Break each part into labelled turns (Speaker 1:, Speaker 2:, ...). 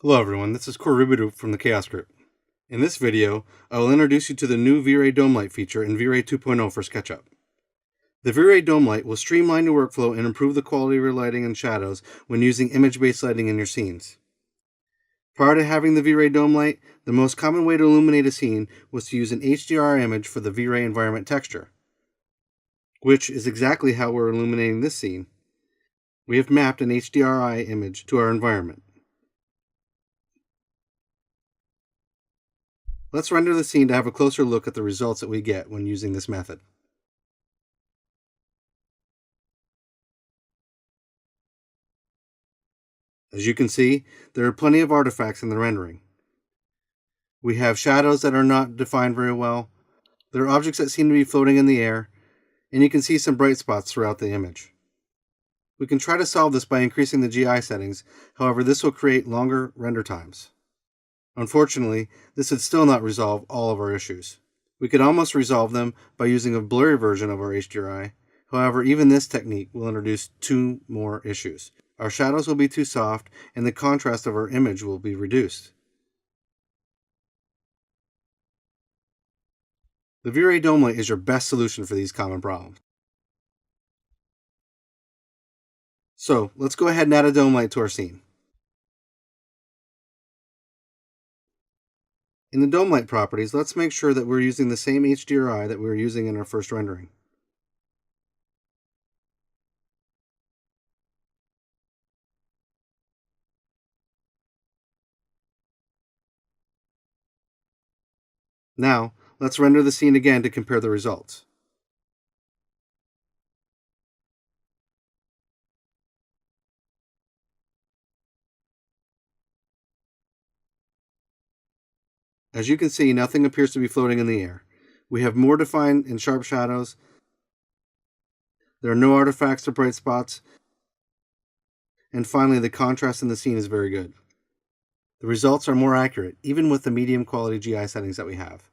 Speaker 1: Hello everyone, this is Corribidu from the Chaos Group. In this video, I will introduce you to the new V-Ray Dome Light feature in V-Ray 2.0 for SketchUp. The V-Ray Dome Light will streamline your workflow and improve the quality of your lighting and shadows when using image-based lighting in your scenes. Prior to having the V-Ray Dome Light, the most common way to illuminate a scene was to use an HDR image for the V-Ray environment texture, which is exactly how we're illuminating this scene. We have mapped an HDRI image to our environment. Let's render the scene to have a closer look at the results that we get when using this method. As you can see, there are plenty of artifacts in the rendering. We have shadows that are not defined very well, there are objects that seem to be floating in the air, and you can see some bright spots throughout the image. We can try to solve this by increasing the GI settings, however this will create longer render times. Unfortunately, this would still not resolve all of our issues. We could almost resolve them by using a blurry version of our HDRI. However, even this technique will introduce two more issues. Our shadows will be too soft, and the contrast of our image will be reduced. The V-Ray Dome Light is your best solution for these common problems. So, let's go ahead and add a dome light to our scene. In the dome light properties, let's make sure that we're using the same HDRI that we were using in our first rendering. Now, let's render the scene again to compare the results. As you can see, nothing appears to be floating in the air. We have more defined and sharp shadows. There are no artifacts or bright spots. And finally, the contrast in the scene is very good. The results are more accurate, even with the medium quality GI settings that we have.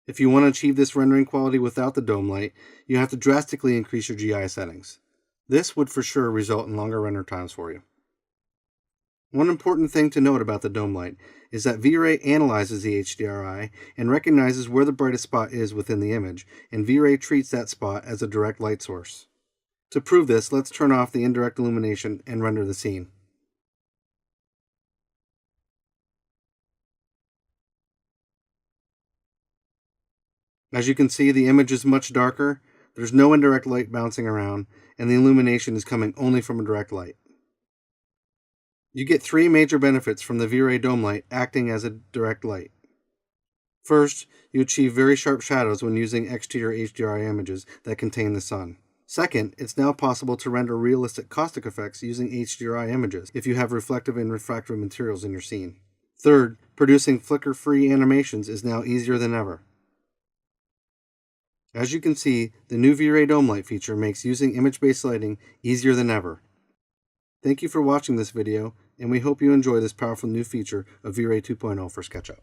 Speaker 1: If you want to achieve this rendering quality without the dome light, you have to drastically increase your GI settings. This would for sure result in longer render times for you. One important thing to note about the dome light is that V-Ray analyzes the HDRI and recognizes where the brightest spot is within the image, and V-Ray treats that spot as a direct light source. To prove this, let's turn off the indirect illumination and render the scene. As you can see, the image is much darker, there's no indirect light bouncing around, and the illumination is coming only from a direct light. You get three major benefits from the V-Ray Dome Light acting as a direct light. First, you achieve very sharp shadows when using exterior HDRI images that contain the sun. Second, it's now possible to render realistic caustic effects using HDRI images if you have reflective and refractive materials in your scene. Third, producing flicker-free animations is now easier than ever. As you can see, the new V-Ray Dome Light feature makes using image-based lighting easier than ever. Thank you for watching this video, and we hope you enjoy this powerful new feature of V-Ray 2.0 for SketchUp.